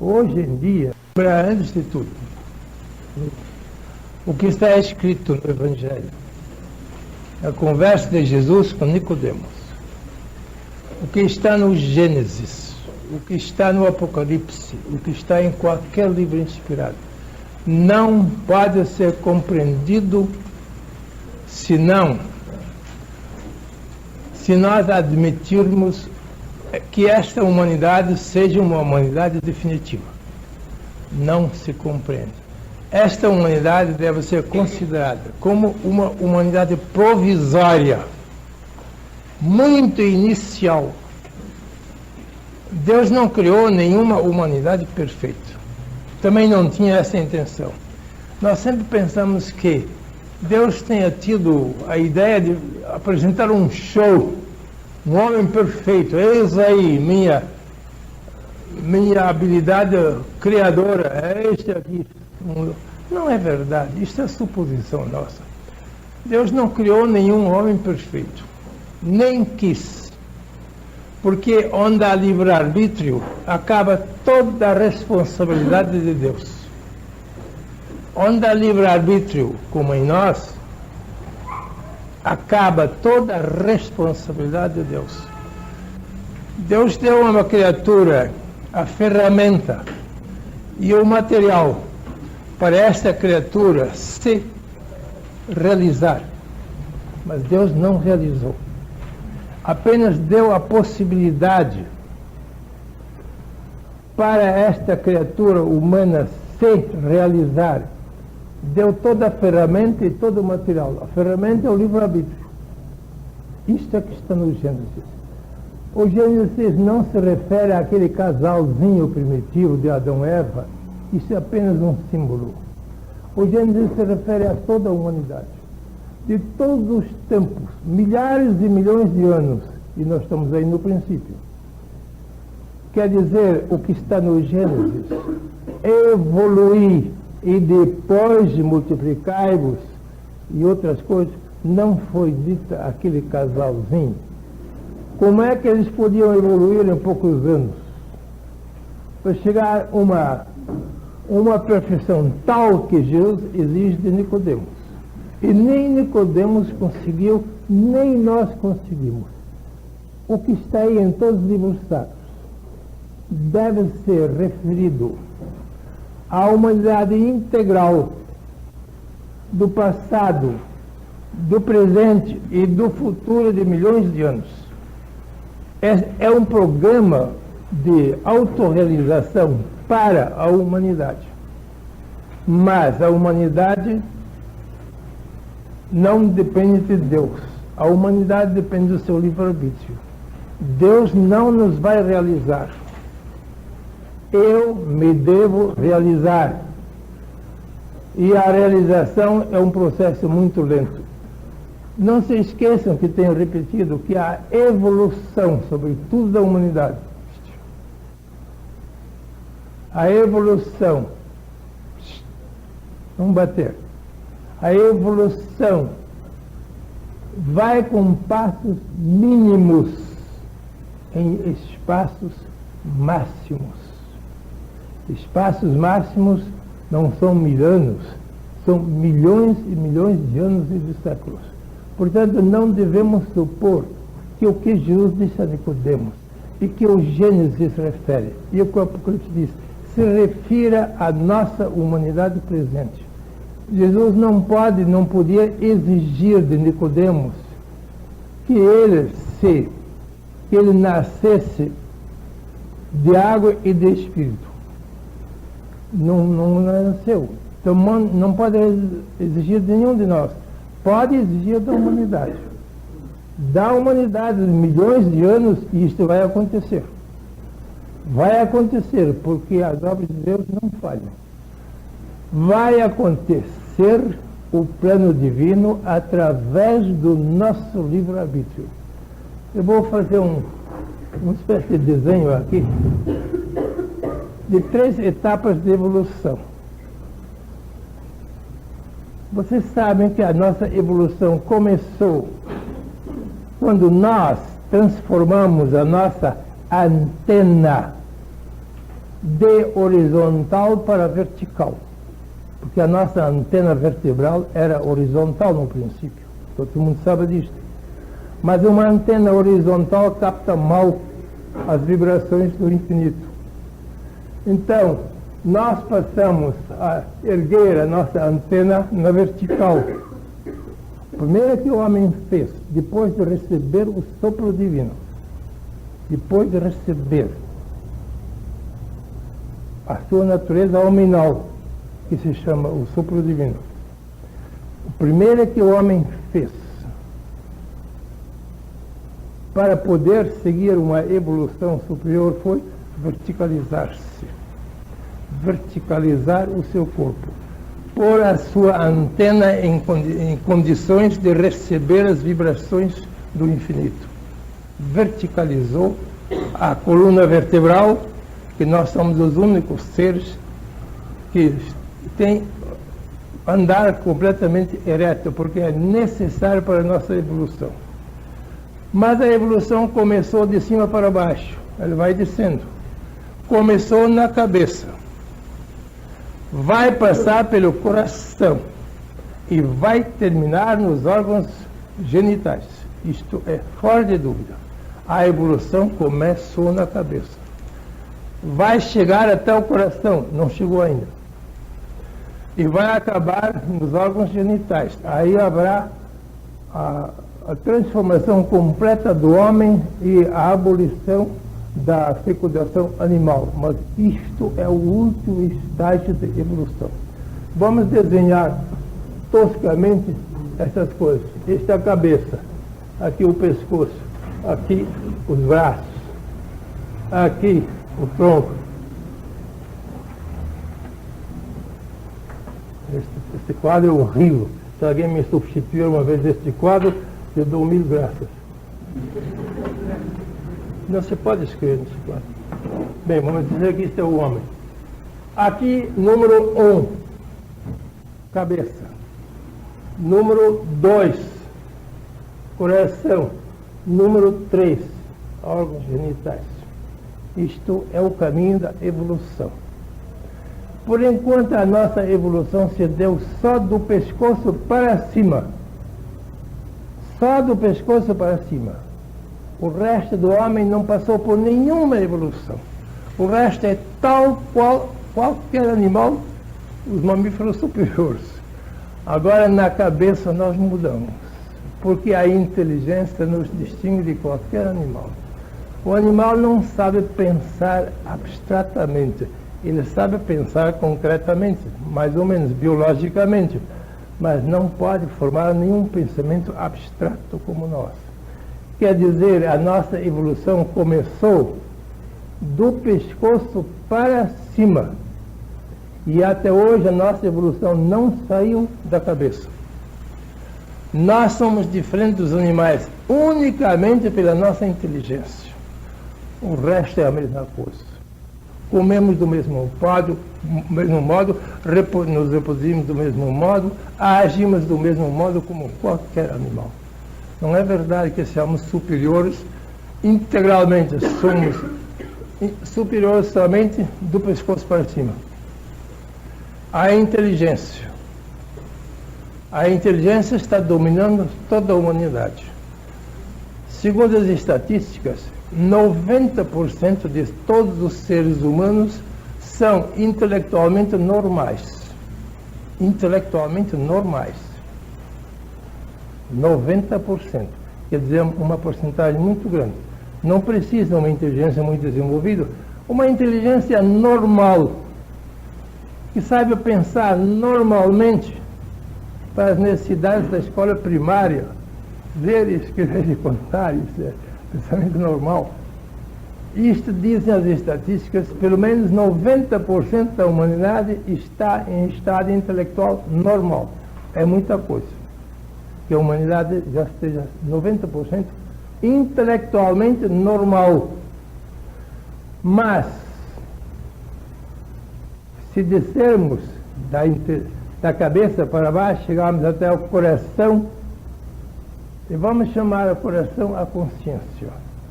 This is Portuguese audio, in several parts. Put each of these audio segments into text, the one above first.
Hoje em dia, antes de tudo, o que está escrito no Evangelho, a conversa de Jesus com Nicodemos, o que está no Gênesis, o que está no Apocalipse, o que está em qualquer livro inspirado, não pode ser compreendido se nós admitirmos que esta humanidade seja uma humanidade definitiva. Não se compreende. Esta humanidade deve ser considerada como uma humanidade provisória, muito inicial. Deus não criou nenhuma humanidade perfeita. Também não tinha essa intenção. Nós sempre pensamos que Deus tenha tido a ideia de apresentar um show, um homem perfeito. Eis aí minha habilidade criadora, é este aqui. Não é verdade, isto é suposição nossa. Deus não criou nenhum homem perfeito, nem quis. Porque onde há livre-arbítrio, acaba toda a responsabilidade de Deus. Onde há livre-arbítrio, como em nós, acaba toda a responsabilidade de Deus. Deus deu a uma criatura a ferramenta e o material para esta criatura se realizar. Mas Deus não realizou. Apenas deu a possibilidade para esta criatura humana se realizar. Deu toda a ferramenta e todo o material. A ferramenta é o livre-arbítrio. Isto é que está no Gênesis. O Gênesis não se refere àquele casalzinho primitivo de Adão e Eva. Isso é apenas um símbolo. O Gênesis se refere a toda a humanidade. De todos os tempos, milhares e milhões de anos, e nós estamos aí no princípio. Quer dizer, o que está no Gênesis, evoluir e depois multiplicai-vos e outras coisas, não foi dita aquele casalzinho. Como é que eles podiam evoluir em poucos anos? Para chegar a uma perfeição tal que Jesus exige de Nicodemos. E nem Nicodemos conseguiu, nem nós conseguimos. O que está aí em todos os livros sacros deve ser referido à humanidade integral do passado, do presente e do futuro de milhões de anos. É um programa de autorrealização para a humanidade. Mas a humanidade não depende de Deus. A humanidade depende do seu livre-arbítrio. Deus não nos vai realizar. Eu me devo realizar. E a realização é um processo muito lento. Não se esqueçam que tenho repetido que a evolução, sobretudo da humanidade, a evolução, vamos bater, a evolução vai com passos mínimos em espaços máximos. Espaços máximos não são 1000 anos, são milhões e milhões de anos e de séculos. Portanto, não devemos supor que o que Jesus disse a Nicodemos e que o Gênesis refere, e o que o Apocalipse diz, se refira à nossa humanidade presente. Jesus não podia exigir de Nicodemos que ele nascesse de água e de espírito. Não nasceu. Então não pode exigir de nenhum de nós. Pode exigir da humanidade. Da humanidade, milhões de anos, e isto vai acontecer. Vai acontecer, porque as obras de Deus não falham. Vai acontecer o plano divino através do nosso livre-arbítrio. Eu vou fazer uma espécie de desenho aqui de 3 etapas de evolução. Vocês sabem que a nossa evolução começou quando nós transformamos a nossa antena de horizontal para vertical, porque a nossa antena vertebral era horizontal no princípio, todo mundo sabe disto. Mas uma antena horizontal capta mal as vibrações do infinito. Então, nós passamos a erguer a nossa antena na vertical. Primeiro que o homem fez, depois de receber o sopro divino, depois de receber a sua natureza hominal, que se chama o sopro divino. O primeiro que o homem fez para poder seguir uma evolução superior foi verticalizar-se. Verticalizar o seu corpo. Pôr a sua antena em condições de receber as vibrações do infinito. Verticalizou a coluna vertebral, que nós somos os únicos seres que têm andar completamente ereto, porque é necessário para a nossa evolução. Mas a evolução começou de cima para baixo, ela vai descendo. Começou na cabeça, vai passar pelo coração e vai terminar nos órgãos genitais. Isto é fora de dúvida. A evolução começou na cabeça. Vai chegar até o coração, não chegou ainda. E vai acabar nos órgãos genitais. Aí haverá a transformação completa do homem e a abolição da fecundação animal. Mas isto é o último estágio de evolução. Vamos desenhar toscamente essas coisas. Esta é a cabeça, aqui o pescoço, aqui os braços, aqui o tronco. Este quadro é horrível. Se alguém me substituir uma vez este quadro, eu dou 1000 graças. Não se pode escrever nesse quadro. Bem, vamos dizer que este é o homem. Aqui, número 1, cabeça. Número 2, coração. Número 3, órgãos genitais. Isto é o caminho da evolução. Por enquanto, a nossa evolução se deu só do pescoço para cima. Só do pescoço para cima. O resto do homem não passou por nenhuma evolução. O resto é tal qual qualquer animal, os mamíferos superiores. Agora, na cabeça, nós mudamos. Porque a inteligência nos distingue de qualquer animal. O animal não sabe pensar abstratamente. Ele sabe pensar concretamente, mais ou menos biologicamente, mas não pode formar nenhum pensamento abstrato como nós. Quer dizer, a nossa evolução começou do pescoço para cima. E até hoje a nossa evolução não saiu da cabeça. Nós somos diferentes dos animais unicamente pela nossa inteligência. O resto é a mesma coisa. Comemos do mesmo modo, nos reproduzimos do mesmo modo, agimos do mesmo modo como qualquer animal. Não é verdade que somos superiores integralmente, somos superiores somente do pescoço para cima. A inteligência está dominando toda a humanidade. Segundo as estatísticas, 90% de todos os seres humanos são intelectualmente normais. Intelectualmente normais. 90%. Quer dizer, uma porcentagem muito grande. Não precisa uma inteligência muito desenvolvida, uma inteligência normal, que saiba pensar normalmente para as necessidades da escola primária, ler, escrever e contar, isso é pensamento normal. Isto dizem as estatísticas, pelo menos 90% da humanidade está em estado intelectual normal. É muita coisa. Que a humanidade já esteja 90% intelectualmente normal. Mas, se descermos da cabeça para baixo, chegarmos até o coração, e vamos chamar o coração a consciência.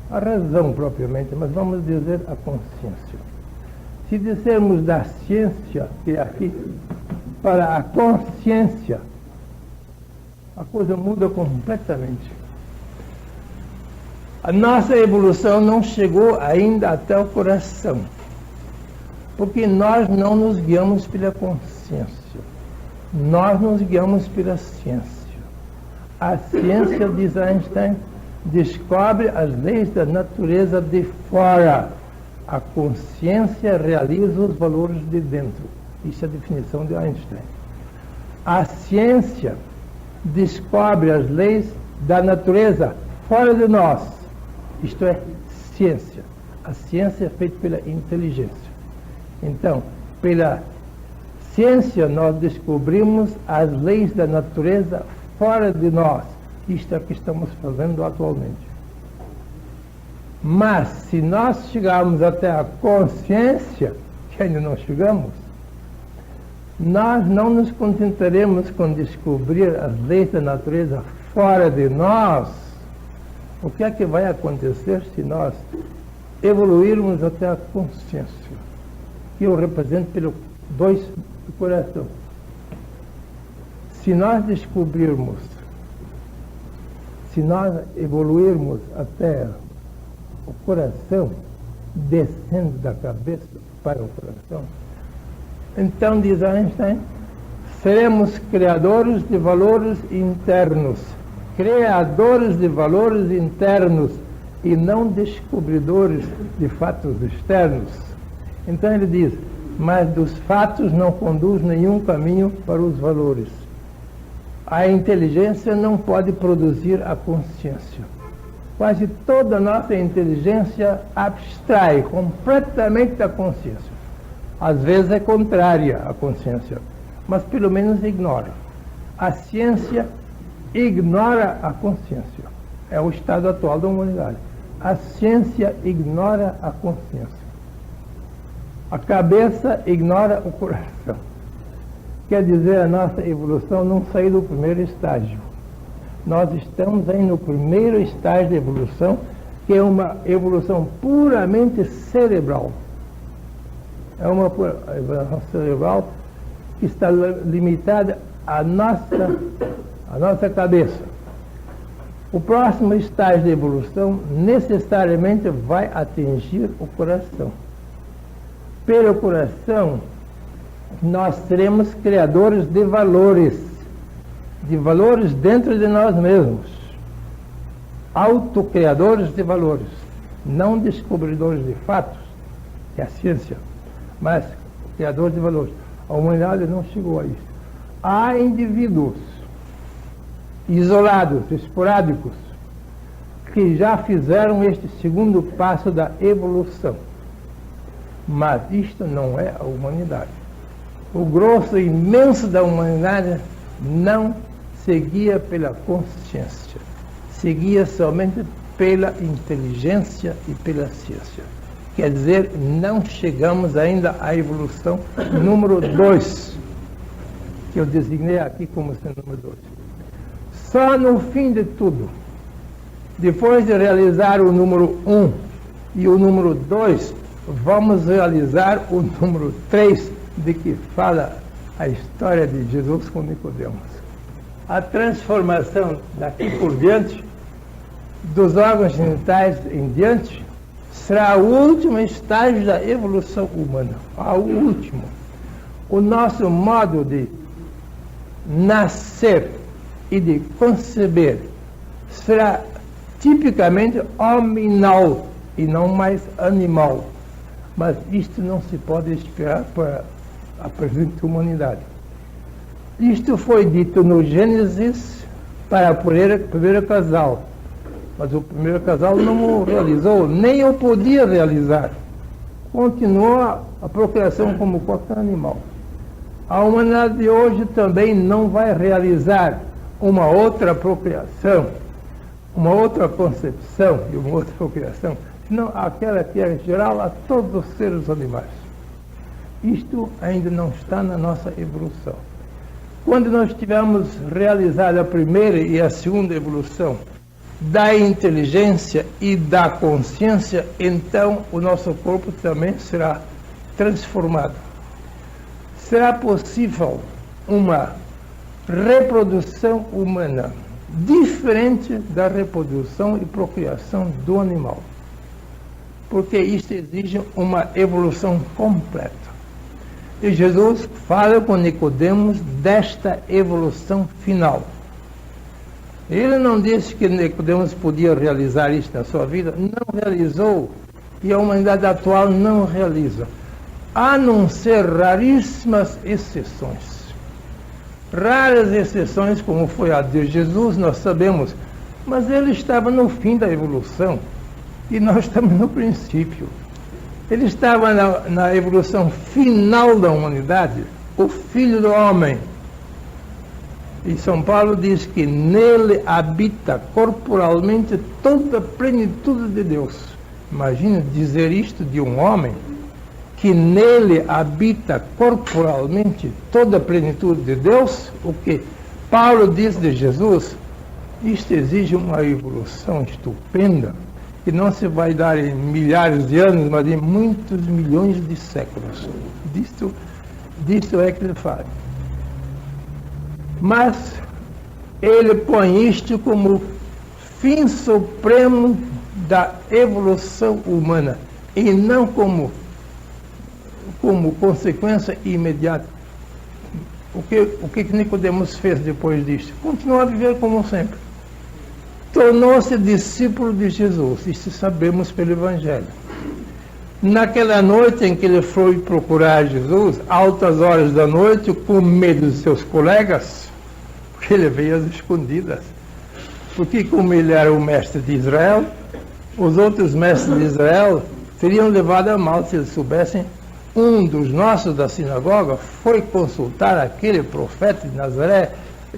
A razão propriamente, mas vamos dizer a consciência. Se dissermos da ciência, que é aqui, para a consciência, a coisa muda completamente. A nossa evolução não chegou ainda até o coração, porque nós não nos guiamos pela consciência, nós nos guiamos pela ciência. A ciência, diz Einstein, descobre as leis da natureza de fora. A consciência realiza os valores de dentro. Isso é a definição de Einstein. A ciência descobre as leis da natureza fora de nós. Isto é ciência. A ciência é feita pela inteligência. Então, pela ciência nós descobrimos as leis da natureza fora de nós. Isto é o que estamos fazendo atualmente. Mas, se nós chegarmos até a consciência, que ainda não chegamos, nós não nos contentaremos com descobrir as leis da natureza fora de nós. O que é que vai acontecer se nós evoluirmos até a consciência, que eu represento pelo 2 do coração? Se nós descobrirmos, se nós evoluirmos até o coração, descendo da cabeça para o coração, então, diz Einstein, seremos criadores de valores internos, criadores de valores internos e não descobridores de fatos externos. Então ele diz, mas dos fatos não conduz nenhum caminho para os valores. A inteligência não pode produzir a consciência. Quase toda a nossa inteligência abstrai completamente da consciência. Às vezes é contrária à consciência, mas pelo menos ignora. A ciência ignora a consciência. É o estado atual da humanidade. A ciência ignora a consciência. A cabeça ignora o coração. Quer dizer, a nossa evolução não saiu do primeiro estágio. Nós estamos aí no primeiro estágio de evolução, que é uma evolução puramente cerebral. É uma evolução cerebral que está limitada à nossa cabeça. O próximo estágio de evolução necessariamente vai atingir o coração. Pelo coração, nós seremos criadores de valores dentro de nós mesmos, autocriadores de valores, não descobridores de fatos, que é a ciência, mas criadores de valores. A humanidade não chegou a isso. Há indivíduos isolados, esporádicos, que já fizeram este segundo passo da evolução, mas isto não é a humanidade. O grosso imenso da humanidade não seguia pela consciência, seguia somente pela inteligência e pela ciência. Quer dizer, não chegamos ainda à evolução número 2, que eu designei aqui como sendo número 2. Só no fim de tudo, depois de realizar o número 1 e o número 2, vamos realizar o número 3, de que fala a história de Jesus com Nicodemos. A transformação daqui por diante, dos órgãos genitais em diante, será o último estágio da evolução humana. O último. O nosso modo de nascer e de conceber será tipicamente hominal e não mais animal. Mas isto não se pode esperar para a presente humanidade. Isto foi dito no Gênesis para o primeiro casal, mas o primeiro casal não o realizou, nem o podia realizar. Continuou a procriação como qualquer animal. A humanidade de hoje também não vai realizar uma outra procriação, uma outra concepção e uma outra procriação, senão aquela que é geral a todos os seres animais. Isto ainda não está na nossa evolução. Quando nós tivermos realizado a primeira e a segunda evolução da inteligência e da consciência, então o nosso corpo também será transformado. Será possível uma reprodução humana diferente da reprodução e procriação do animal, porque isto exige uma evolução completa. E Jesus fala com Nicodemos desta evolução final. Ele não disse que Nicodemos podia realizar isto na sua vida, não realizou, e a humanidade atual não realiza, a não ser raríssimas exceções. Raras exceções, como foi a de Jesus, nós sabemos, mas ele estava no fim da evolução e nós estamos no princípio. Ele estava na evolução final da humanidade, o Filho do Homem. E São Paulo diz que nele habita corporalmente toda a plenitude de Deus. Imagina dizer isto de um homem, que nele habita corporalmente toda a plenitude de Deus. O que Paulo diz de Jesus, isto exige uma evolução estupenda, que não se vai dar em milhares de anos, mas em muitos milhões de séculos. Disto é que ele fala. Mas ele põe isto como fim supremo da evolução humana, e não como consequência imediata. O que Nicodemos fez depois disto? Continuou a viver como sempre. Tornou-se discípulo de Jesus, isso sabemos pelo Evangelho. Naquela noite em que ele foi procurar Jesus, altas horas da noite, com medo de seus colegas, porque ele veio às escondidas. Porque como ele era o mestre de Israel, os outros mestres de Israel teriam levado a mal se eles soubessem. Um dos nossos da sinagoga foi consultar aquele profeta de Nazaré,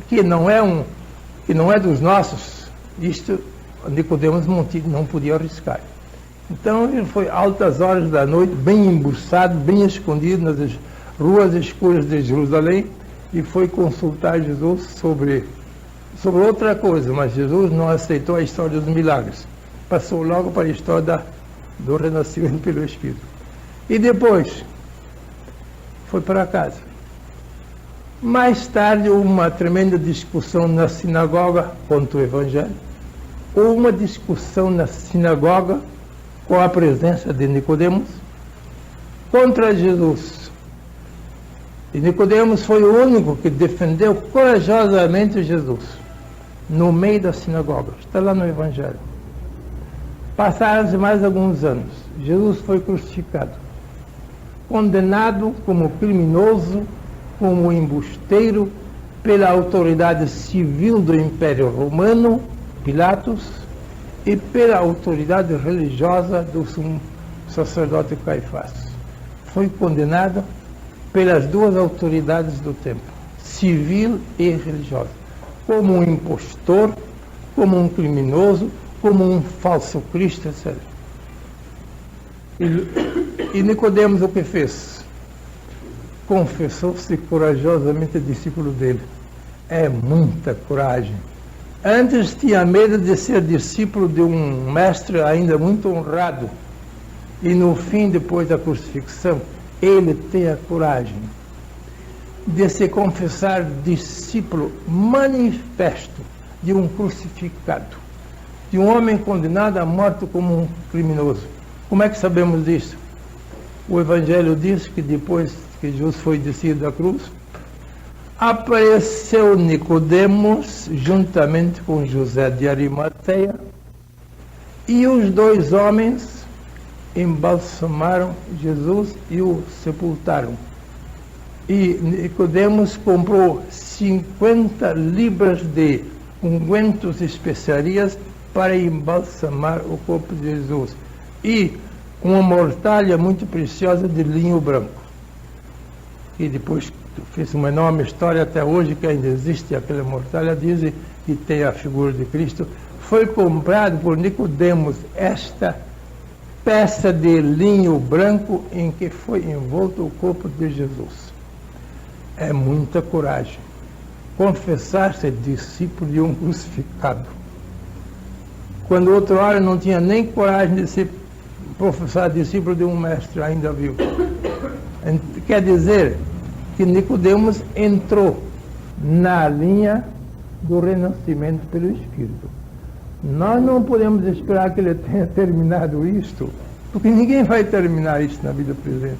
que não é dos nossos. Isto Nicodemos não podia arriscar. Então ele foi altas horas da noite, bem embuçado, bem escondido nas ruas escuras de Jerusalém, e foi consultar Jesus sobre outra coisa, mas Jesus não aceitou a história dos milagres. Passou logo para a história do renascimento pelo Espírito. E depois foi para casa. Mais tarde, uma tremenda discussão na sinagoga contra o Evangelho, ou uma discussão na sinagoga com a presença de Nicodemos contra Jesus. E Nicodemos foi o único que defendeu corajosamente Jesus no meio da sinagoga. Está lá no Evangelho. Passaram-se mais alguns anos. Jesus foi crucificado, condenado como criminoso, como embusteiro pela autoridade civil do Império Romano, Pilatos, e pela autoridade religiosa do sumo sacerdote Caifás. Foi condenado pelas duas autoridades do tempo, civil e religiosa, como um impostor, como um criminoso, como um falso Cristo, etc. E Nicodemos o que fez? Confessou-se corajosamente discípulo dele. É muita coragem. Antes tinha medo de ser discípulo de um mestre ainda muito honrado. E no fim, depois da crucifixão, ele tem a coragem de se confessar discípulo manifesto de um crucificado, de um homem condenado à morte como um criminoso. Como é que sabemos disso? O Evangelho diz que depois que Jesus foi descido da cruz, apareceu Nicodemos juntamente com José de Arimateia, e os dois homens embalsamaram Jesus e o sepultaram. E Nicodemos comprou 50 libras de ungüentos e especiarias para embalsamar o corpo de Jesus, e uma mortalha muito preciosa de linho branco. E depois fez uma enorme história até hoje, que ainda existe aquela mortalha, dizem, e tem a figura de Cristo. Foi comprado por Nicodemos esta peça de linho branco em que foi envolto o corpo de Jesus. É muita coragem confessar-se discípulo de um crucificado, quando outra hora não tinha nem coragem de se professar discípulo de um mestre ainda vivo. Quer dizer que Nicodemos entrou na linha do renascimento pelo Espírito. Nós não podemos esperar que ele tenha terminado isto, porque ninguém vai terminar isso na vida presente.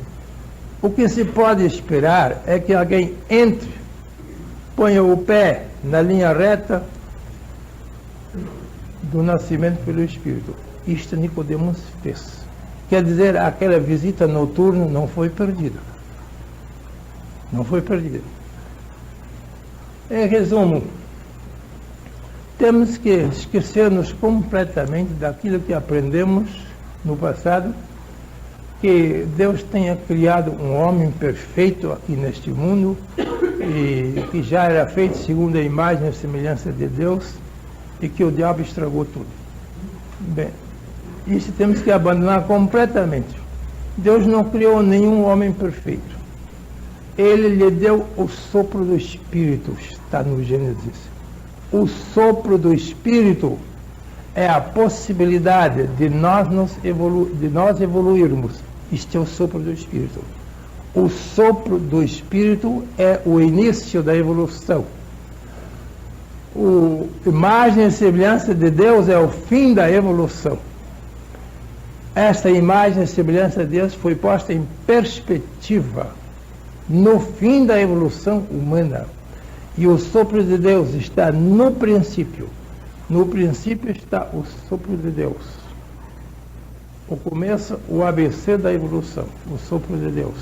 O que se pode esperar é que alguém entre, ponha o pé na linha reta do nascimento pelo Espírito. Isto Nicodemos fez. Quer dizer, aquela visita noturna não foi perdida. Não foi perdida. Em resumo, temos que esquecer-nos completamente daquilo que aprendemos no passado, que Deus tenha criado um homem perfeito aqui neste mundo e que já era feito segundo a imagem e semelhança de Deus e que o diabo estragou tudo. Bem, isso temos que abandonar completamente. Deus não criou nenhum homem perfeito. Ele lhe deu o sopro do Espírito, está no Gênesis. O sopro do Espírito é a possibilidade de nós evoluirmos. Este é o sopro do Espírito. O sopro do Espírito é o início da evolução. A imagem e semelhança de Deus é o fim da evolução. Esta imagem e semelhança de Deus foi posta em perspectiva no fim da evolução humana. E o sopro de Deus está no princípio. No princípio está o sopro de Deus. O começo, o ABC da evolução, o sopro de Deus.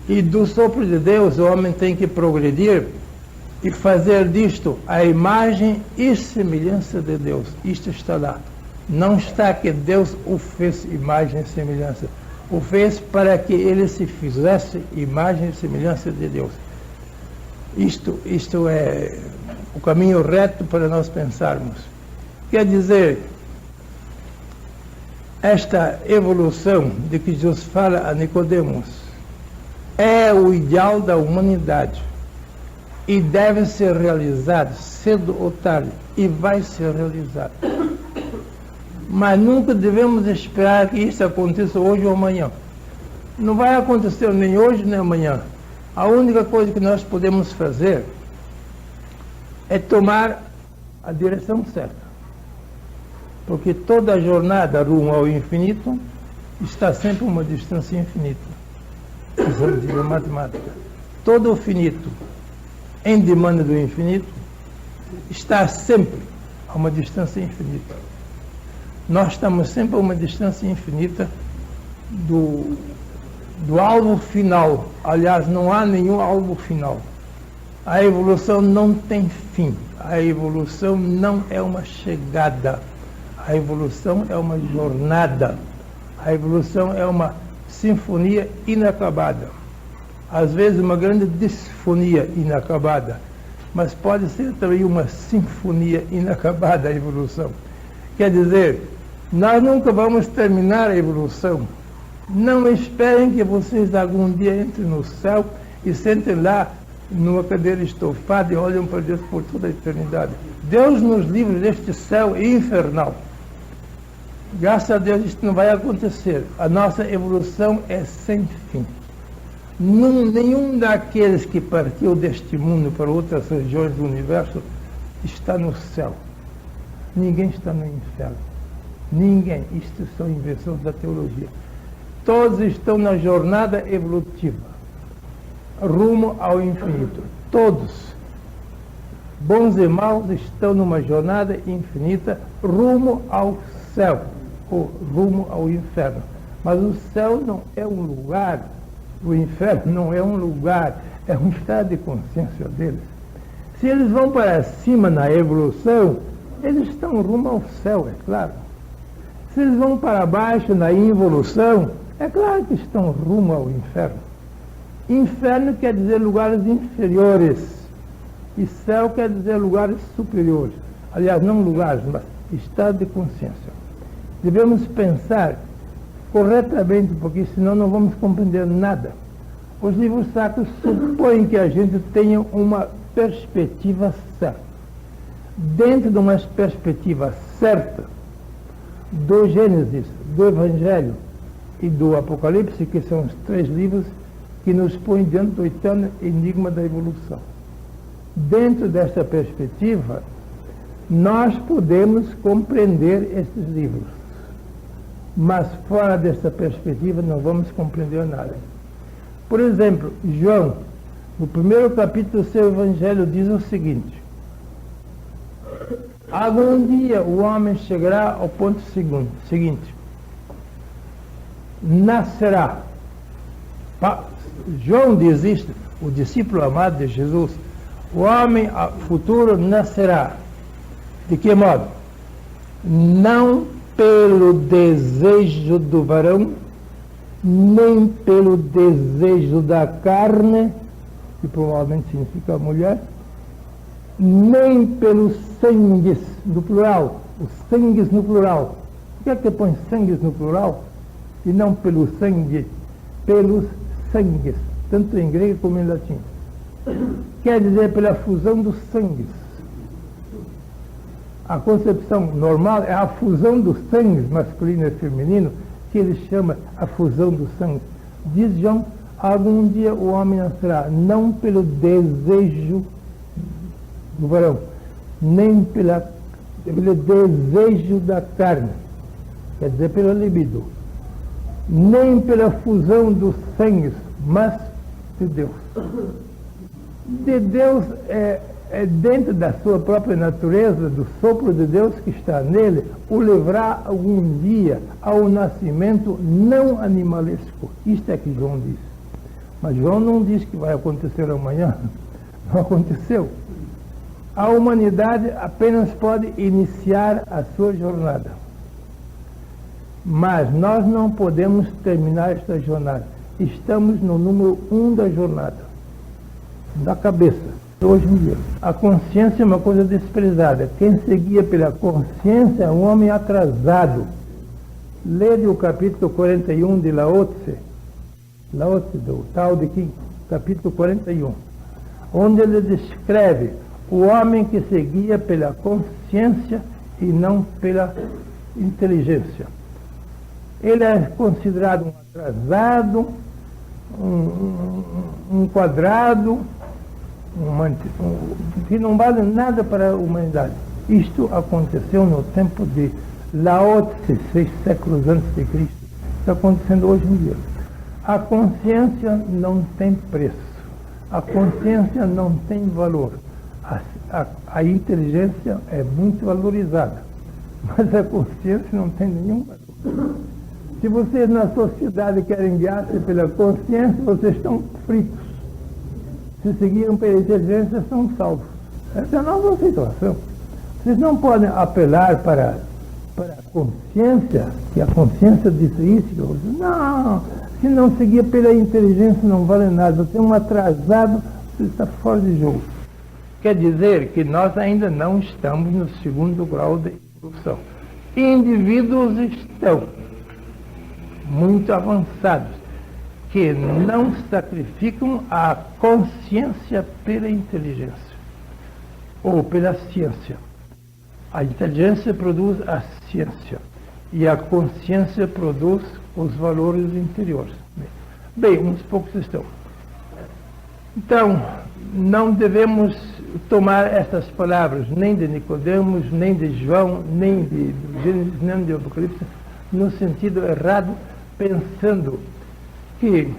E do sopro de Deus o homem tem que progredir e fazer disto a imagem e semelhança de Deus. Isto está lá. Não está que Deus o fez imagem e semelhança. O fez para que ele se fizesse imagem e semelhança de Deus. Isto é o caminho reto para nós pensarmos. Quer dizer, esta evolução de que Jesus fala a Nicodemos é o ideal da humanidade e deve ser realizado cedo ou tarde, e vai ser realizado. Mas nunca devemos esperar que isso aconteça hoje ou amanhã. Não vai acontecer nem hoje nem amanhã. A única coisa que nós podemos fazer é tomar a direção certa. Porque toda a jornada rumo ao infinito está sempre a uma distância infinita. Vamos dizer, matemática. Todo o finito em demanda do infinito está sempre a uma distância infinita. Nós estamos sempre a uma distância infinita do alvo final. Aliás, não há nenhum alvo final. A evolução não tem fim. A evolução não é uma chegada. A evolução é uma jornada. A evolução é uma sinfonia inacabada. Às vezes uma grande disfonia inacabada, mas pode ser também uma sinfonia inacabada a evolução. Quer dizer, nós nunca vamos terminar a evolução. Não esperem que vocês algum dia entrem no céu e sentem lá numa cadeira estofada e olham para Deus por toda a eternidade. Deus nos livre deste céu infernal. Graças a Deus isso não vai acontecer. A nossa evolução é sem fim. Nenhum daqueles que partiu deste mundo para outras regiões do universo está no céu. Ninguém está no inferno. Ninguém. Isto são invenções da teologia. Todos estão na jornada evolutiva, rumo ao infinito. Todos, bons e maus, estão numa jornada infinita, rumo ao céu, ou rumo ao inferno. Mas o céu não é um lugar, o inferno não é um lugar, é um estado de consciência deles. Se eles vão para cima na evolução, eles estão rumo ao céu, é claro. Se eles vão para baixo na involução, é claro que estão rumo ao inferno. Inferno quer dizer lugares inferiores. E céu quer dizer lugares superiores. Aliás, não lugares, mas estado de consciência. Devemos pensar corretamente, porque senão não vamos compreender nada. Os livros sacros supõem que a gente tenha uma perspectiva certa. Dentro de uma perspectiva certa do Gênesis, do Evangelho e do Apocalipse, que são os 3 livros, que nos põe diante do eterno enigma da evolução. Dentro desta perspectiva, nós podemos compreender esses livros, mas fora desta perspectiva não vamos compreender nada. Por exemplo, João, no primeiro capítulo do seu Evangelho, diz o seguinte: algum dia o homem chegará ao ponto seguinte: nascerá. João diz isto, o discípulo amado de Jesus: o homem futuro nascerá. De que modo? Não pelo desejo do varão, nem pelo desejo da carne, que provavelmente significa mulher, nem pelos sangues, no plural, os sangues no plural. Por que põe sangues no plural? E não pelo sangue, pelos sangues, tanto em grego como em latim. Quer dizer, pela fusão dos sangues. A concepção normal é a fusão dos sangues, masculino e feminino, que ele chama a fusão dos sangues. Diz João: algum dia o homem nascerá, não pelo desejo do varão, nem pelo desejo da carne, quer dizer, pela libido, nem pela fusão dos sangues, mas de Deus. De Deus é dentro da sua própria natureza, do sopro de Deus que está nele, o levará algum dia ao nascimento não animalesco. Isto é que João diz. Mas João não diz que vai acontecer amanhã. Não aconteceu. A humanidade apenas pode iniciar a sua jornada. Mas nós não podemos terminar esta jornada. Estamos no número 1 da jornada, da cabeça. Hoje em dia, a consciência é uma coisa desprezada. Quem seguia pela consciência é um homem atrasado. Lede o capítulo 41 de Lao Tse, do Tao de Ching, capítulo 41, onde ele descreve o homem que seguia pela consciência e não pela inteligência. Ele é considerado um atrasado, um quadrado, que não vale nada para a humanidade. Isto aconteceu no tempo de Lao Tse, 6 séculos antes de Cristo. Está acontecendo hoje em dia. A consciência não tem preço. A consciência não tem valor. A inteligência é muito valorizada, mas a consciência não tem nenhum valor. Se vocês na sociedade querem guiar-se pela consciência, vocês estão fritos. Se seguiram pela inteligência, estão salvos. Essa é a nova situação. Vocês não podem apelar para a consciência, que a consciência disse isso. Não, se não seguir pela inteligência não vale nada. Você é um atrasado, você está fora de jogo. Quer dizer que nós ainda não estamos no segundo grau de evolução. Indivíduos estão muito avançados, que não sacrificam a consciência pela inteligência ou pela ciência. A inteligência produz a ciência e a consciência produz os valores interiores. Bem, uns poucos estão. Então, não devemos tomar essas palavras, nem de Nicodemos, nem de João, nem de Gênesis, nem de Apocalipse, no sentido errado, pensando que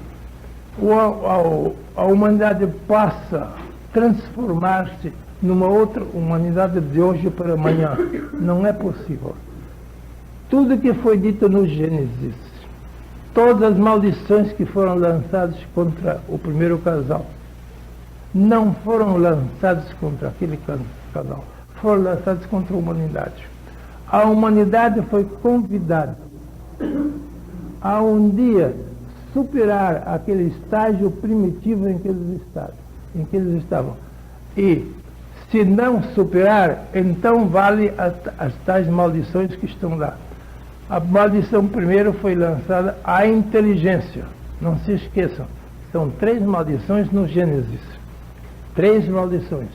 a humanidade passa a transformar-se numa outra humanidade de hoje para amanhã. Não é possível. Tudo que foi dito no Gênesis, todas as maldições que foram lançadas contra o primeiro casal, não foram lançadas contra aquele casal, foram lançadas contra a humanidade. A humanidade foi convidada a um dia superar aquele estágio primitivo em que eles estavam. E, se não superar, então vale as tais maldições que estão lá. A maldição primeiro foi lançada à inteligência. Não se esqueçam, são 3 maldições no Gênesis. 3 maldições.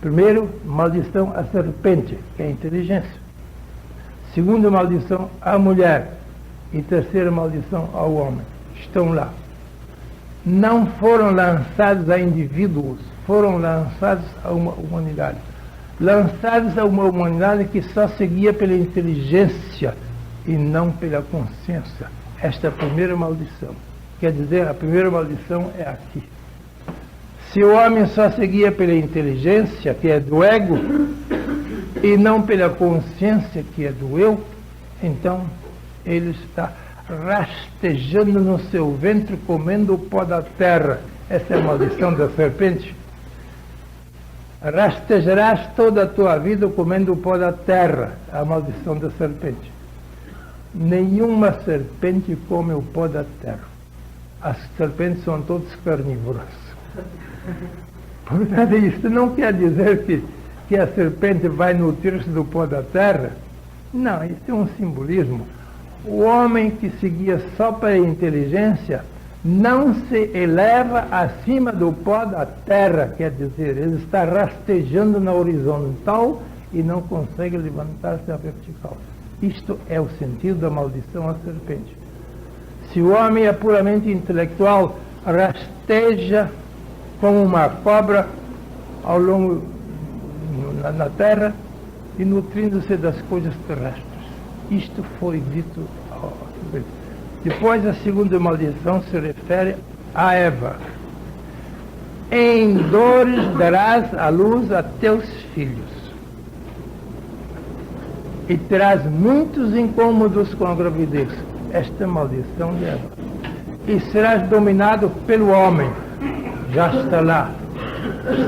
Primeiro, maldição à serpente, que é a inteligência. Segunda maldição à mulher. E terceira maldição ao homem. Estão lá. não foram lançados a indivíduos, foram lançados a uma humanidade. Lançados a uma humanidade que só seguia pela inteligência e não pela consciência. Esta é a primeira maldição. Quer dizer, a primeira maldição é aqui. Se o homem só seguia pela inteligência, que é do ego, e não pela consciência, que é do eu, então ele está rastejando no seu ventre, comendo o pó da terra. Essa é a maldição da serpente. Rastejarás toda a tua vida comendo o pó da terra, a maldição da serpente. Nenhuma serpente come o pó da terra. As serpentes são todas carnívoras. Portanto, isso não quer dizer que a serpente vai nutrir-se do pó da terra. Não, isso é um simbolismo. O homem que seguia só para a inteligência não se eleva acima do pó da terra, quer dizer, ele está rastejando na horizontal e não consegue levantar-se na vertical. Isto é o sentido da maldição à serpente. Se o homem é puramente intelectual, rasteja como uma cobra ao longo na terra e nutrindo-se das coisas terrestres. Isto foi dito ao serpente. Depois, a segunda maldição se refere a Eva. Em dores darás à luz a teus filhos, e terás muitos incômodos com a gravidez. Esta é a maldição de Eva. E serás dominado pelo homem. Já está lá.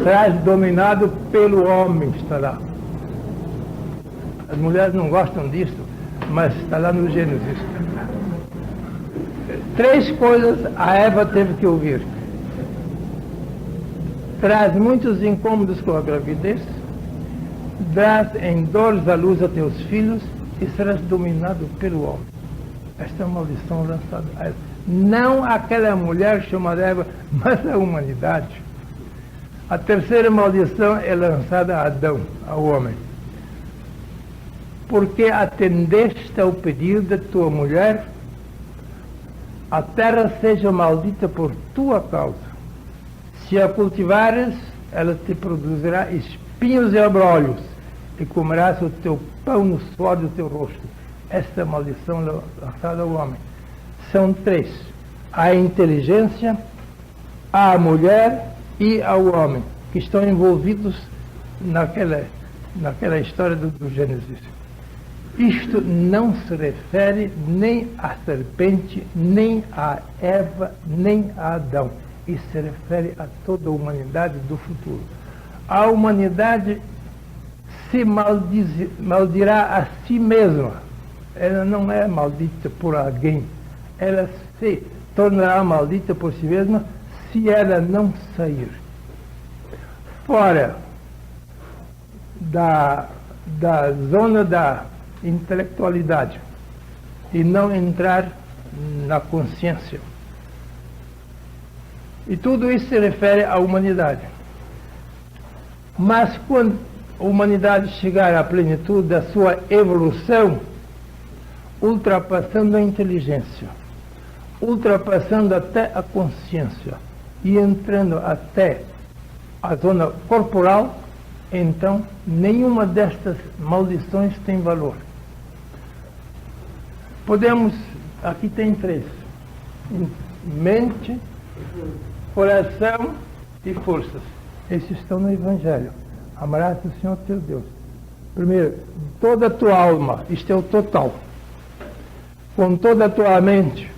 Serás dominado pelo homem, está lá. As mulheres não gostam disso, mas está lá no Gênesis. 3 coisas a Eva teve que ouvir. Traz muitos incômodos com a gravidez, darás em dores à luz a teus filhos e serás dominado pelo homem. Esta é uma maldição lançada a Eva. Não aquela mulher chamada Eva, mas a humanidade. A terceira maldição é lançada a Adão, ao homem. Porque atendeste ao pedido da tua mulher, a terra seja maldita por tua causa. Se a cultivares, ela te produzirá espinhos e abrolhos, e comerás o teu pão no suor do teu rosto. Esta maldição lançada ao homem. São 3. A inteligência, a mulher e ao homem, que estão envolvidos naquela história do Gênesis. Isto não se refere nem à serpente, nem a Eva, nem a Adão. Isso se refere a toda a humanidade do futuro. A humanidade se maldirá a si mesma. Ela não é maldita por alguém. Ela se tornará maldita por si mesma se ela não sair fora da zona da intelectualidade e não entrar na consciência. E tudo isso se refere à humanidade. Mas quando a humanidade chegar à plenitude da sua evolução, ultrapassando a inteligência, ultrapassando até a consciência e entrando até a zona corporal, então nenhuma destas maldições tem valor. Podemos, aqui tem 3: mente, coração e forças. Esses estão no Evangelho. Amarás o Senhor teu Deus. Primeiro, toda a tua alma, isto é o total. Com toda a tua mente,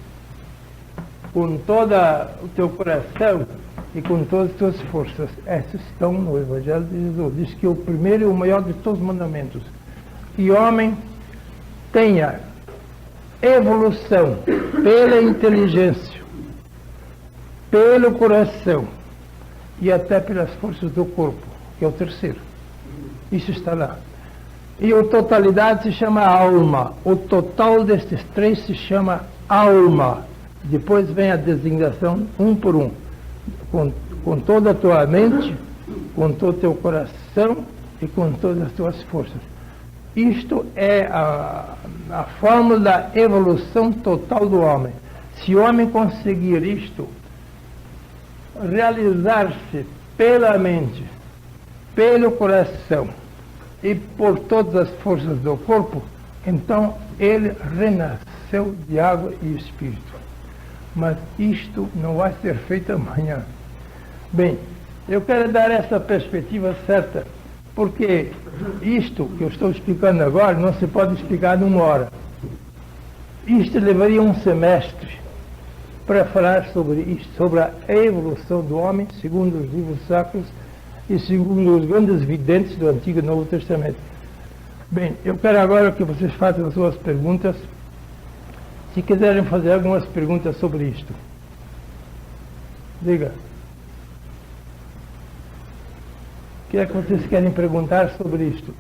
com todo o teu coração e com todas as tuas forças. Essas estão no Evangelho de Jesus. Diz que o primeiro e o maior de todos os mandamentos. Que o homem tenha evolução pela inteligência, pelo coração e até pelas forças do corpo, que é o terceiro. Isso está lá. E a totalidade se chama alma. O total destes 3 se chama alma. Depois vem a designação um por um. Com toda a tua mente, com todo o teu coração e com todas as tuas forças. Isto é a fórmula da evolução total do homem. Se o homem conseguir isto, realizar-se pela mente, pelo coração e por todas as forças do corpo, então ele renasceu de água e espírito. Mas isto não vai ser feito amanhã. Bem, eu quero dar essa perspectiva certa, porque isto que eu estou explicando agora não se pode explicar numa hora. Isto levaria um semestre para falar sobre isto, sobre a evolução do homem, segundo os livros sacros e segundo os grandes videntes do Antigo e Novo Testamento. Bem, eu quero agora que vocês façam as suas perguntas, se quiserem fazer algumas perguntas sobre isto. Diga. O que é que vocês querem perguntar sobre isto?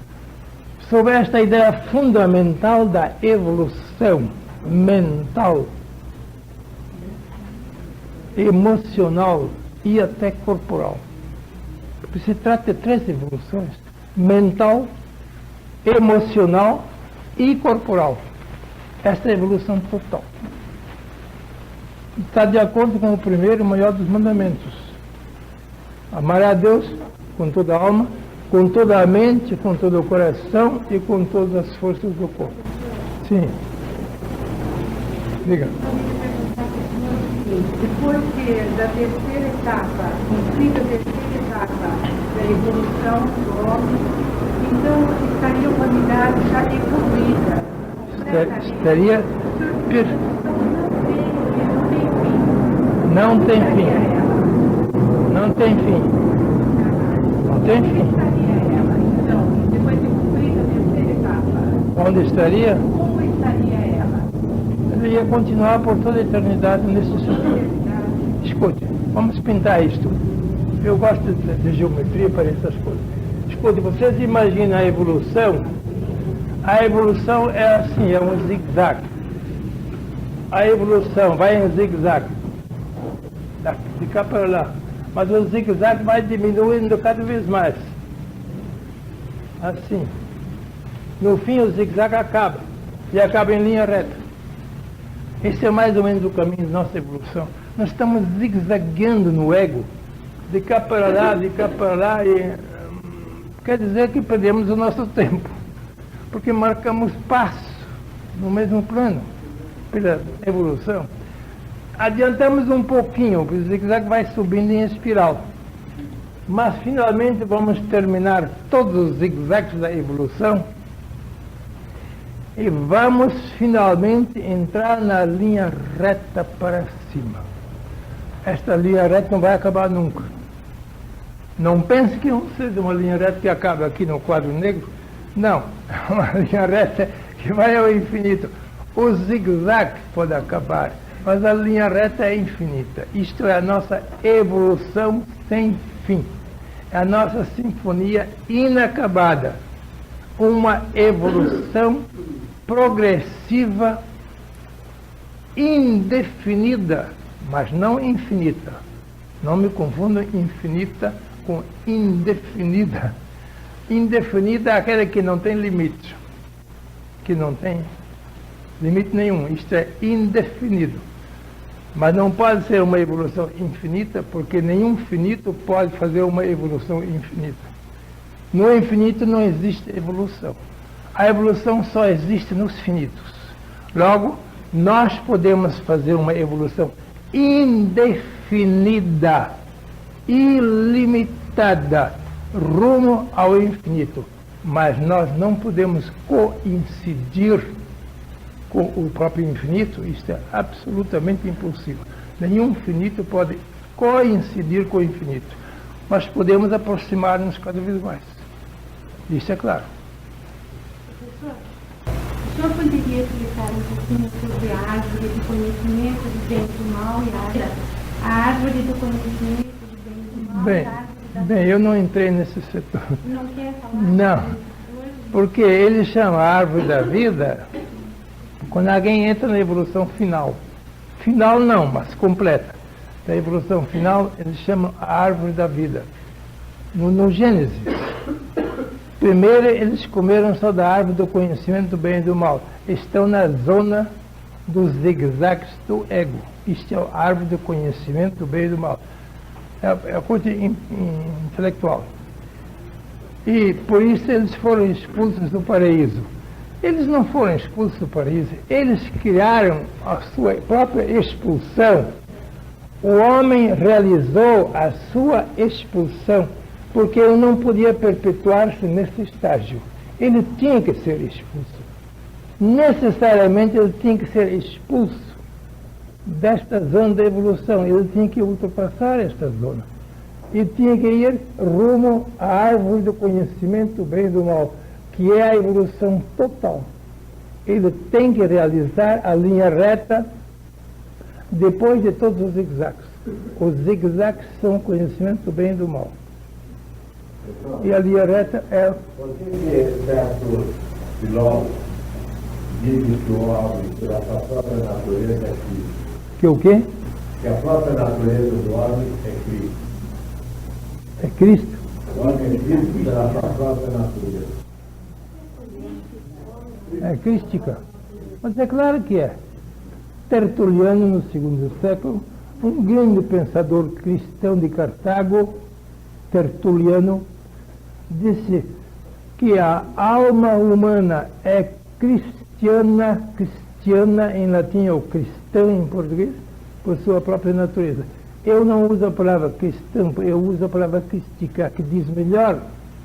Sobre esta ideia fundamental da evolução mental, emocional e até corporal. Porque se trata de 3 evoluções: mental, emocional e corporal. Esta é a evolução total. Está de acordo com o primeiro e maior dos mandamentos: amar a Deus com toda a alma, com toda a mente, com todo o coração e com todas as forças do corpo. Sim. Diga. Depois da terceira etapa, cumprida a terceira etapa da evolução do homem, então estaria a humanidade já evoluída. Estaria não tem fim. Não tem fim. Não tem fim. Então, depois de cumprida a terceira etapa, Onde estaria? como estaria ela? Ele ia continuar por toda a eternidade nesse sentido. Escute, vamos pintar isto. Eu gosto de geometria para essas coisas. Escute, vocês imaginam a evolução? A evolução é assim, é um zigue-zague. A evolução vai em zigue-zague, de cá para lá. Mas o zigue-zague vai diminuindo cada vez mais. Assim. No fim, o zigue-zague acaba. E acaba em linha reta. Esse é mais ou menos o caminho da nossa evolução. Nós estamos zigue-zagueando no ego, de cá para lá, e quer dizer que perdemos o nosso tempo, porque marcamos passo no mesmo plano, pela evolução. Adiantamos um pouquinho, porque o zigue-zague vai subindo em espiral, mas finalmente vamos terminar todos os zigue-zagues da evolução e vamos finalmente entrar na linha reta para cima. Esta linha reta não vai acabar nunca. Não pense que seja uma linha reta que acaba aqui no quadro negro. Não, é uma linha reta que vai ao infinito. O zigue-zague pode acabar, mas a linha reta é infinita. Isto é a nossa evolução sem fim. É a nossa sinfonia inacabada. Uma evolução progressiva, indefinida, mas não infinita. Não me confundam infinita com indefinida. Indefinida é aquela que não tem limite, que não tem limite nenhum. Isto é indefinido. Mas não pode ser uma evolução infinita, porque nenhum finito pode fazer uma evolução infinita. No infinito não existe evolução. A evolução só existe nos finitos. Logo, nós podemos fazer uma evolução indefinida, ilimitada, rumo ao infinito. Mas nós não podemos coincidir com o próprio infinito. Isto é absolutamente impossível. Nenhum finito pode coincidir com o infinito. Mas podemos aproximar-nos cada vez mais. Isso é claro. Professor, o senhor poderia explicar um pouquinho sobre a árvore do conhecimento do bem e do mal e a árvore do conhecimento do bem e do mal e a árvore da... Bem, eu não entrei nesse setor. Não quer falar? Não, porque ele chama a árvore da vida quando alguém entra na evolução final. Final não, mas completa. Da evolução final, eles chamam a árvore da vida. No Gênesis, primeiro eles comeram só da árvore do conhecimento do bem e do mal. Estão na zona dos zigue-zagues do ego. Isto é a árvore do conhecimento do bem e do mal. É a coisa intelectual. E por isso eles foram expulsos do paraíso. Eles não foram expulsos do paraíso, eles criaram a sua própria expulsão. O homem realizou a sua expulsão, porque ele não podia perpetuar-se nesse estágio. Ele tinha que ser expulso. Necessariamente ele tinha que ser expulso desta zona da evolução. Ele tinha que ultrapassar esta zona. E tinha que ir rumo à árvore do conhecimento do bem e do mal, que é a evolução total. Ele tem que realizar a linha reta depois de todos os zigzags. Os zigzags são o conhecimento do bem e do mal. E a linha reta é... Por que certos filósofos dizem que o homem, pela sua própria natureza, é Cristo? Que o quê? Que a própria natureza do homem é Cristo. É Cristo. O homem é Cristo pela sua própria natureza. É crística. Mas é claro que é. Tertuliano, no segundo século, um grande pensador cristão de Cartago, Tertuliano, disse que a alma humana é cristiana em latim ou cristã em português, por sua própria natureza. Eu não uso a palavra cristão, eu uso a palavra crística, que diz melhor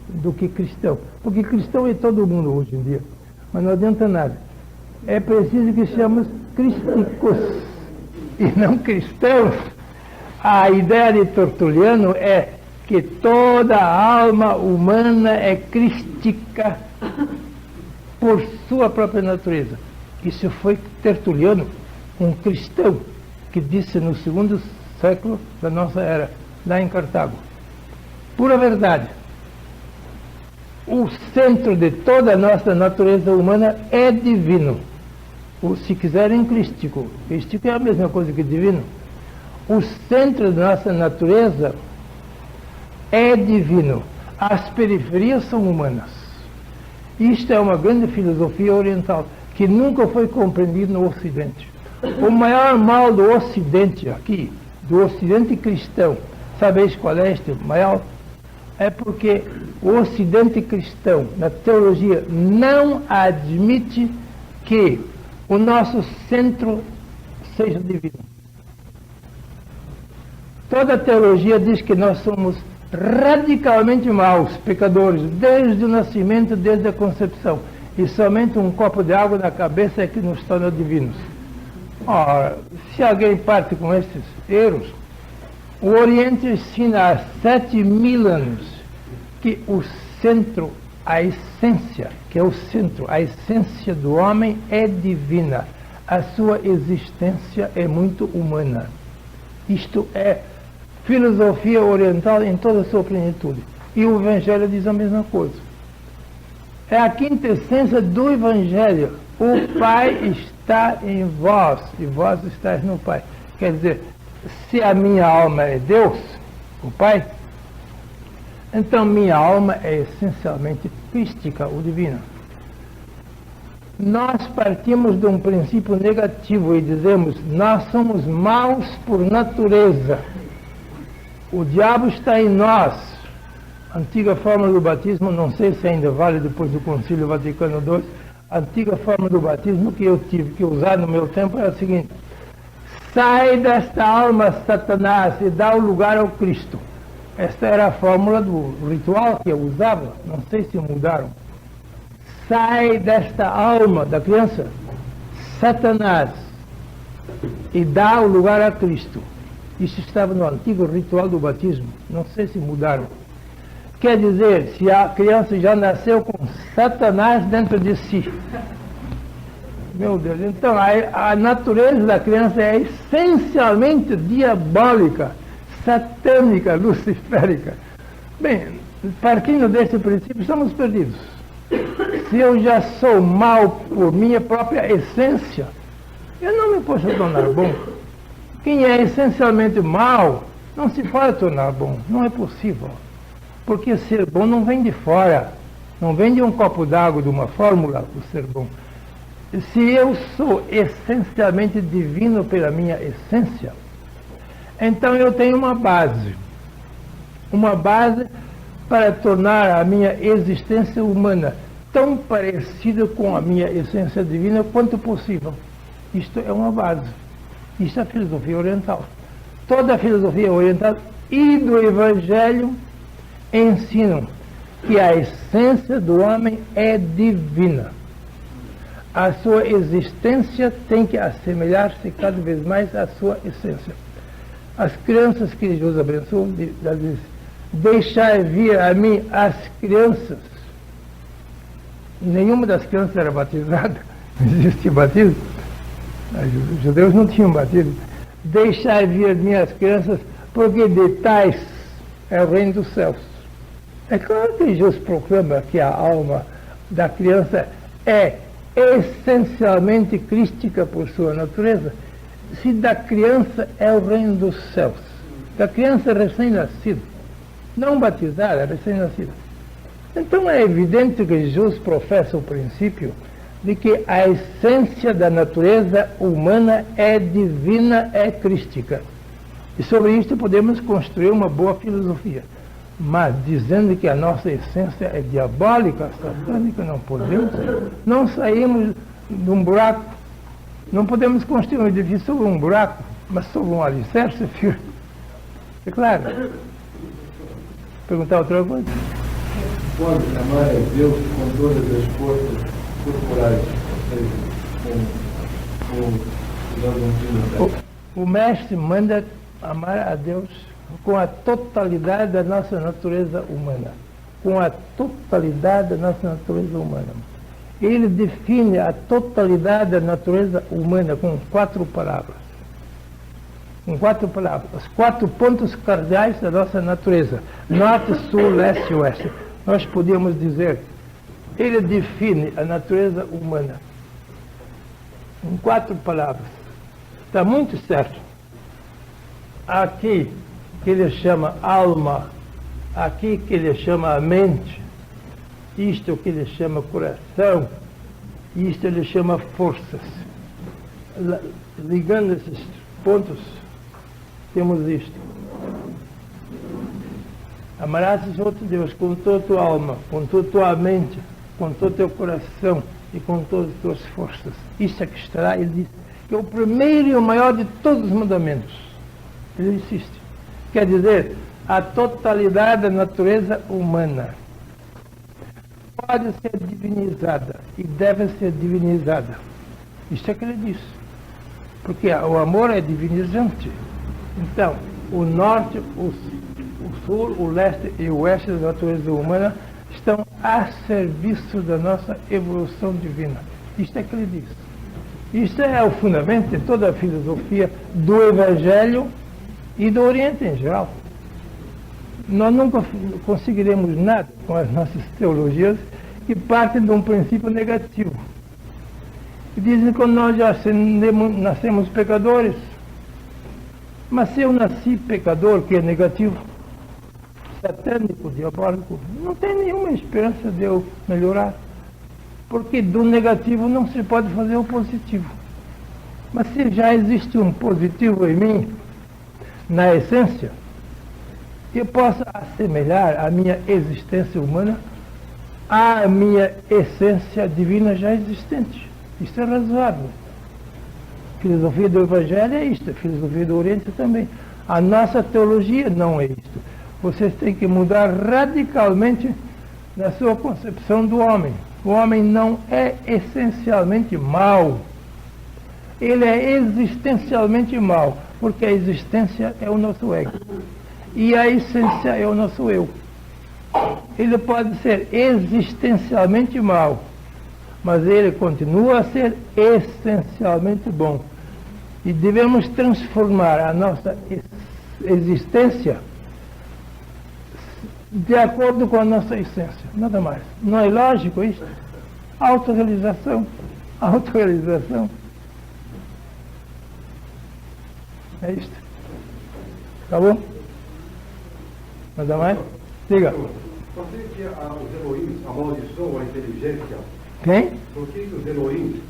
do que cristão, porque cristão é todo mundo hoje em dia, mas não adianta nada. É preciso que chamemos crísticos e não cristãos. A ideia de Tertuliano é que toda a alma humana é crística por sua própria natureza. Isso foi Tertuliano, um cristão, que disse no segundo século da nossa era, lá em Cartago. Pura verdade. O centro de toda a nossa natureza humana é divino. Ou, se quiserem, crístico. Crístico é a mesma coisa que divino. O centro da nossa natureza é divino. As periferias são humanas. Isto é uma grande filosofia oriental que nunca foi compreendida no Ocidente. O maior mal do Ocidente aqui, do Ocidente cristão, sabeis qual é este maior? É porque o Ocidente cristão, na teologia, não admite que o nosso centro seja divino. Toda a teologia diz que nós somos radicalmente maus, pecadores, desde o nascimento, desde a concepção. E somente um copo de água na cabeça é que nos torna divinos. Ora, se alguém parte com esses erros, o Oriente ensina há 7.000 anos que o centro, a essência, que é o centro, a essência do homem é divina. A sua existência é muito humana. Isto é filosofia oriental em toda a sua plenitude. E o Evangelho diz a mesma coisa. É a quintessência do Evangelho. O Pai está em vós e vós estáis no Pai. Quer dizer, se a minha alma é Deus, o Pai, então minha alma é essencialmente crística, o divino. Nós partimos de um princípio negativo e dizemos, nós somos maus por natureza. O diabo está em nós. A antiga forma do batismo, não sei se ainda vale depois do Concílio Vaticano II, a antiga forma do batismo que eu tive que usar no meu tempo era a seguinte: sai desta alma, Satanás, e dá o lugar ao Cristo. Esta era a fórmula do ritual que eu usava, não sei se mudaram. Sai desta alma da criança, Satanás, e dá o lugar a Cristo. Isso estava no antigo ritual do batismo, não sei se mudaram. Quer dizer, se a criança já nasceu com Satanás dentro de si. Meu Deus, então a natureza da criança é essencialmente diabólica, satânica, luciférica. Bem, partindo desse princípio, estamos perdidos. Se eu já sou mal por minha própria essência, eu não me posso tornar bom. Quem é essencialmente mal não se pode tornar bom, não é possível. Porque ser bom não vem de fora, não vem de um copo d'água, de uma fórmula, o ser bom. Se eu sou essencialmente divino pela minha essência, então eu tenho uma base. uma base para tornar a minha existência humana tão parecida com a minha essência divina quanto possível. Isto é uma base. Isto é a filosofia oriental. Toda a filosofia oriental e do Evangelho ensinam que a essência do homem é divina. A sua existência tem que assemelhar-se cada vez mais à sua essência. As crianças que Deus abençoe, diz, deixai vir a mim as crianças. Nenhuma das crianças era batizada, não existia batismo. Os judeus não tinham batismo. Deixai vir a mim as crianças, porque de tais é o reino dos céus. É claro que Jesus proclama que a alma da criança é essencialmente crística por sua natureza. Se da criança é o reino dos céus, da criança recém-nascida, não batizada, recém-nascida. Então é evidente que Jesus professa o princípio de que a essência da natureza humana é divina, é crística. E sobre isto podemos construir uma boa filosofia. Mas dizendo que a nossa essência é diabólica, satânica, não podemos. Não saímos de um buraco. Não podemos construir um edifício sobre um buraco, mas sobre um alicerce firme. É claro. Perguntar outra coisa? Pode amar a Deus com todas as forças corporais, ou seja, o mestre manda amar a Deus com a totalidade da nossa natureza humana. Com a totalidade da nossa natureza humana. Ele define a totalidade da natureza humana com 4 palavras. Com 4 palavras. Os 4 pontos cardeais da nossa natureza. Norte, sul, leste e oeste. Nós podemos dizer, ele define a natureza humana em 4 palavras. Está muito certo. Aqui que ele chama alma, aqui que ele chama a mente, isto que ele chama coração, isto ele chama forças. Ligando esses pontos, temos isto. Amarás o outro Deus com toda a tua alma, com toda a tua mente, com todo o teu coração e com todas as tuas forças. Isto é que estará, ele diz, que é o primeiro e o maior de todos os mandamentos. Ele insiste. Quer dizer, a totalidade da natureza humana pode ser divinizada e deve ser divinizada. Isto é que ele diz. Porque o amor é divinizante. Então, o norte, o sul, o leste e o oeste da natureza humana estão a serviço da nossa evolução divina. Isto é que ele diz. Isto é o fundamento de toda a filosofia do Evangelho e do Oriente em geral. Nós nunca conseguiremos nada com as nossas teologias que partem de um princípio negativo. E dizem que nós já nascemos pecadores. Mas se eu nasci pecador, que é negativo, satânico, diabólico, não tem nenhuma esperança de eu melhorar. Porque do negativo não se pode fazer o positivo. Mas se já existe um positivo em mim, na essência, eu posso assemelhar a minha existência humana à minha essência divina já existente. Isso é razoável. A filosofia do Evangelho é isto, a filosofia do Oriente também. A nossa teologia não é isto. Vocês têm que mudar radicalmente na sua concepção do homem. O homem não é essencialmente mau. Ele é existencialmente mau, porque a existência é o nosso ego. E a essência é o nosso eu. Ele pode ser existencialmente mau, mas ele continua a ser essencialmente bom. E devemos transformar a nossa existência de acordo com a nossa essência, nada mais. Não é lógico isso? Autorrealização. Autorrealização. É isto. Acabou? Nada mais? Diga. Por que os Elohim amaldiçoam a inteligência? Quem? Por que os Elohim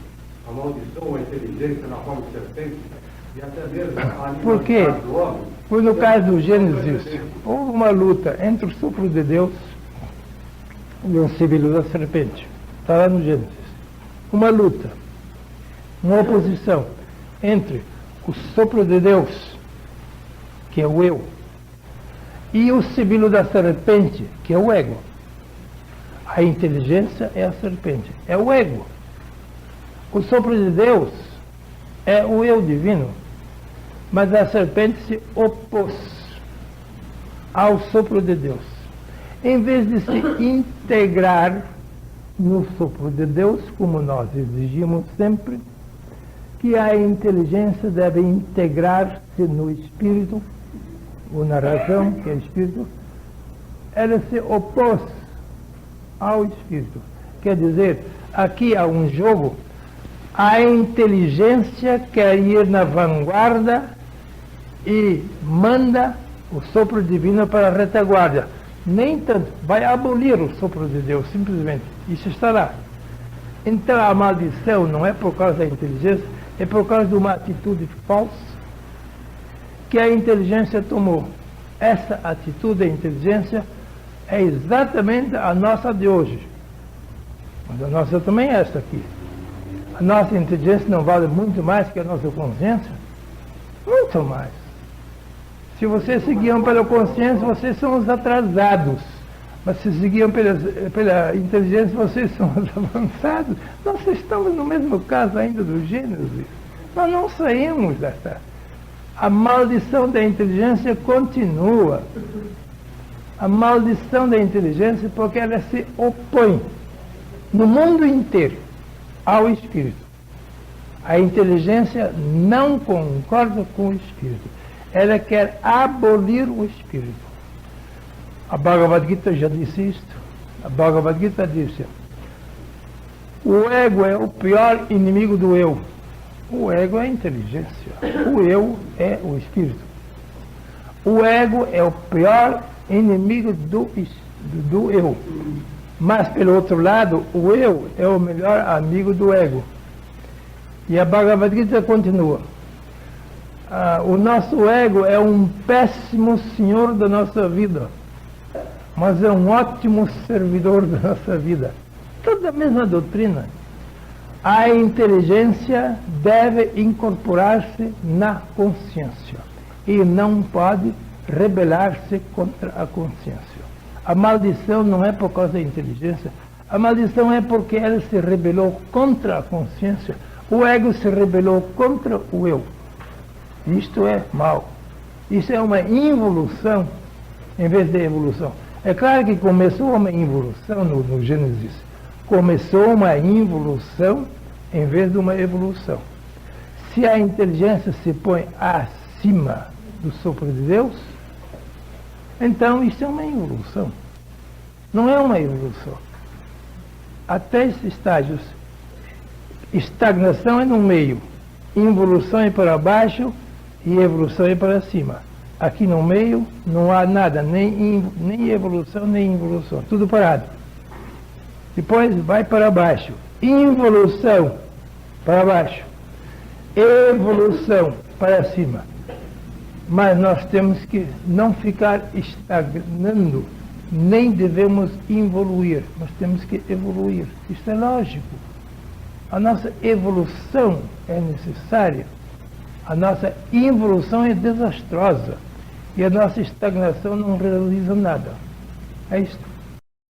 amaldiçoam a inteligência na forma de serpente? E até mesmo a Por quê? animalidade do homem? Foi no caso do Gênesis, houve uma luta entre o sopro de Deus e o sibilo da serpente. Está lá no Gênesis. Uma luta, uma oposição entre o sopro de Deus, que é o eu, e o sibilo da serpente, que é o ego. A inteligência é a serpente, é o ego. O sopro de Deus é o eu divino, mas a serpente se opôs ao sopro de Deus. Em vez de se integrar no sopro de Deus, como nós exigimos sempre, que a inteligência deve integrar-se no espírito, ou na razão, que é espírito, ela se opôs ao espírito. Quer dizer, aqui há um jogo, a inteligência quer ir na vanguarda e manda o sopro divino para a retaguarda. Nem tanto, vai abolir o sopro de Deus, simplesmente. Isso está lá. Então a maldição não é por causa da inteligência, é por causa de uma atitude falsa que a inteligência tomou. Essa atitude da inteligência é exatamente a nossa de hoje. Mas a nossa também é essa aqui. A nossa inteligência não vale muito mais que a nossa consciência? Muito mais. Se vocês seguiam pela consciência, vocês são os atrasados. Mas se seguiam pela inteligência, vocês são os avançados. Nós estamos no mesmo caso ainda do Gênesis. Nós não saímos dessa. A maldição da inteligência continua. A maldição da inteligência porque ela se opõe no mundo inteiro ao espírito. A inteligência não concorda com o espírito. Ela quer abolir o espírito. A Bhagavad Gita já disse isto. A Bhagavad Gita disse: o ego é o pior inimigo do eu. O ego é a inteligência. O eu é o espírito. O ego é o pior inimigo do eu. Mas, pelo outro lado, o eu é o melhor amigo do ego. E a Bhagavad Gita continua: o nosso ego é um péssimo senhor da nossa vida, mas é um ótimo servidor da nossa vida. Toda a mesma doutrina. A inteligência deve incorporar-se na consciência e não pode rebelar-se contra a consciência. A maldição não é por causa da inteligência, a maldição é porque ela se rebelou contra a consciência. O ego se rebelou contra o eu. Isto é mal. Isso é uma involução em vez de evolução. É claro que começou uma involução no Gênesis. Começou uma involução em vez de uma evolução. Se a inteligência se põe acima do sopro de Deus, então isso é uma involução. Não é uma evolução. Há três estágios. Estagnação é no meio, involução é para baixo e evolução é para cima. Aqui no meio não há nada, nem evolução, nem involução, tudo parado. Depois vai para baixo, involução para baixo, evolução para cima. Mas nós temos que não ficar estagnando, nem devemos evoluir, nós temos que evoluir. Isso é lógico. A nossa evolução é necessária, a nossa involução é desastrosa e a nossa estagnação não realiza nada. É isto.